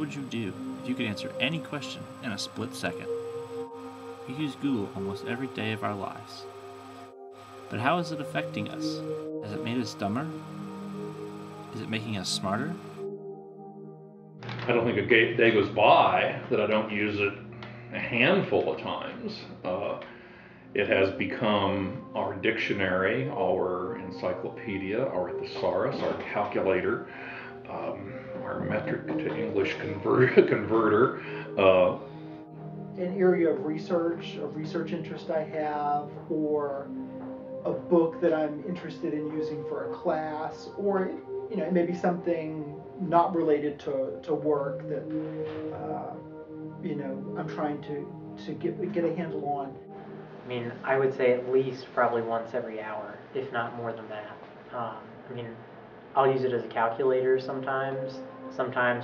would you do if you could answer any question in a split second? We use Google almost every day of our lives. But how is it affecting us? Has it made us dumber? Is it making us smarter? I don't think a day goes by that I don't use it a handful of times. It has become our dictionary, our encyclopedia, our thesaurus, our calculator, our metric to English converter. An area of research interest I have, or a book that I'm interested in using for a class, or it may be something not related to work that I'm trying to get a handle on. I mean, I would say at least probably once every hour, if not more than that. I mean, I'll use it as a calculator sometimes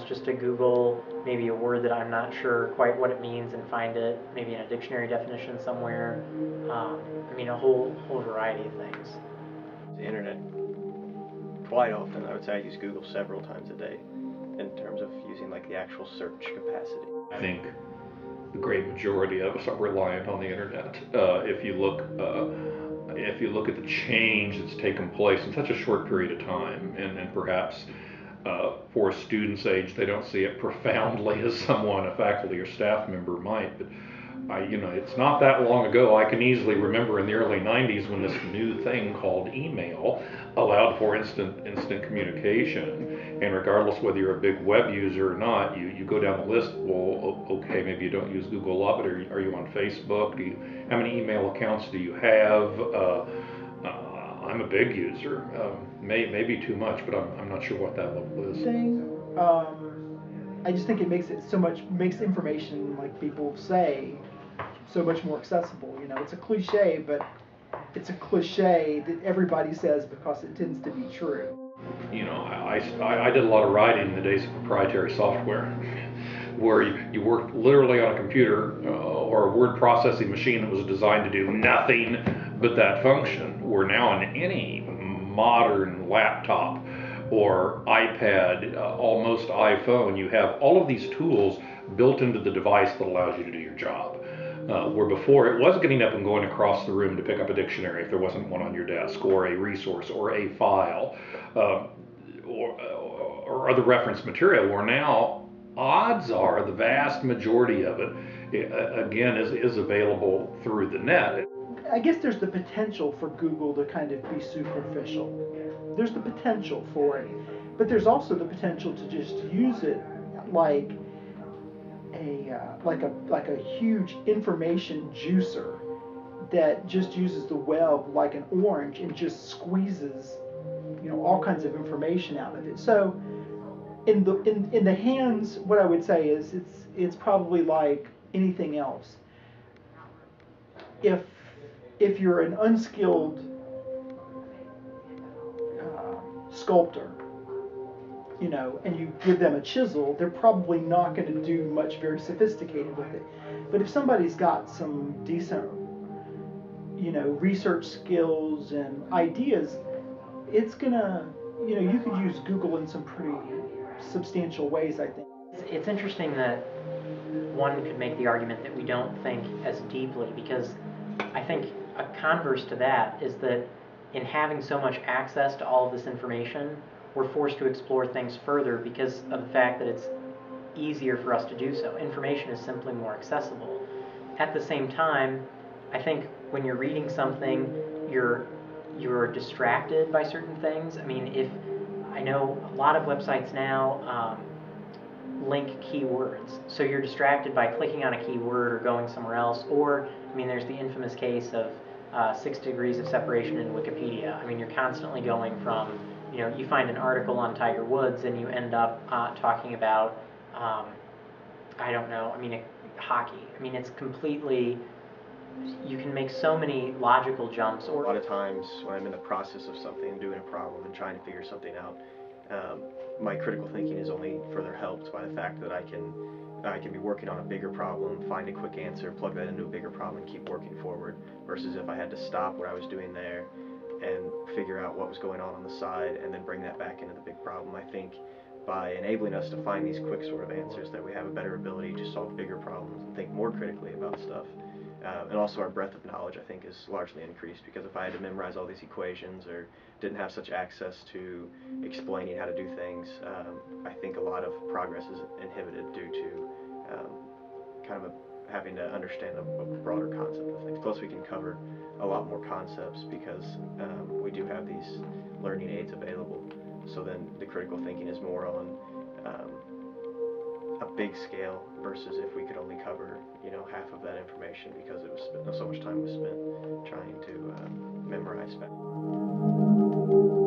just to Google maybe a word that I'm not sure quite what it means and find it maybe in a dictionary definition somewhere. I mean, a whole variety of things. The internet, quite often, I would say I use Google several times a day in terms of using like the actual search capacity. I think the great majority of us are reliant on the internet. If you look at the change that's taken place in such a short period of time, and perhaps for a student's age, they don't see it profoundly as someone, a faculty or staff member might, but it's not that long ago. I can easily remember in the early 90s when this new thing called email allowed for instant communication, and regardless whether you're a big web user or not, you go down the list. Well, okay, maybe you don't use Google a lot, but are you on Facebook? How many email accounts do you have? I'm a big user, maybe too much, but I'm not sure what that level is. I just think it makes information, like people say, so much more accessible. It's a cliche, but it's a cliche that everybody says because it tends to be true. I did a lot of writing in the days of proprietary software, where you worked literally on a computer or a word processing machine that was designed to do nothing but that function. Where now on any modern laptop or iPad, almost iPhone, you have all of these tools built into the device that allows you to do your job. Where before it was getting up and going across the room to pick up a dictionary if there wasn't one on your desk, or a resource, or a file, or other reference material, where now odds are the vast majority of it, again, is available through the net. I guess there's the potential for Google to kind of be superficial. There's the potential for it, but there's also the potential to just use it like a huge information juicer that just uses the web like an orange and just squeezes all kinds of information out of it. So in the hands, what I would say is it's probably like anything else. If you're an unskilled sculptor, and you give them a chisel, they're probably not going to do much very sophisticated with it. But if somebody's got some decent, research skills and ideas, it's gonna, you could use Google in some pretty substantial ways, I think. It's interesting that one could make the argument that we don't think as deeply, because I think a converse to that is that in having so much access to all of this information, we're forced to explore things further because of the fact that it's easier for us to do so. Information is simply more accessible. At the same time, I think when you're reading something, you're distracted by certain things. I mean, I know a lot of websites now link keywords, so you're distracted by clicking on a keyword or going somewhere else. Or, I mean, there's the infamous case of 6 degrees of separation in Wikipedia. I mean, you're constantly going from, you find an article on Tiger Woods and you end up talking about, I don't know, hockey. I mean, it's completely, you can make so many logical jumps. Or a lot of times when I'm in the process of something, doing a problem and trying to figure something out, my critical thinking is only further helped by the fact that I can be working on a bigger problem, find a quick answer, plug that into a bigger problem, and keep working forward, versus if I had to stop what I was doing there and figure out what was going on the side and then bring that back into the big problem. I think by enabling us to find these quick sort of answers, that we have a better ability to solve bigger problems and think more critically about stuff. And also our breadth of knowledge, I think, is largely increased, because if I had to memorize all these equations or didn't have such access to explaining how to do things, I think a lot of progress is inhibited due to kind of having to understand a broader concept of things. Plus, we can cover a lot more concepts because we do have these learning aids available. So then the critical thinking is more on a big scale versus if we could only cover, half of that information, because it was so much time was spent trying to memorize facts.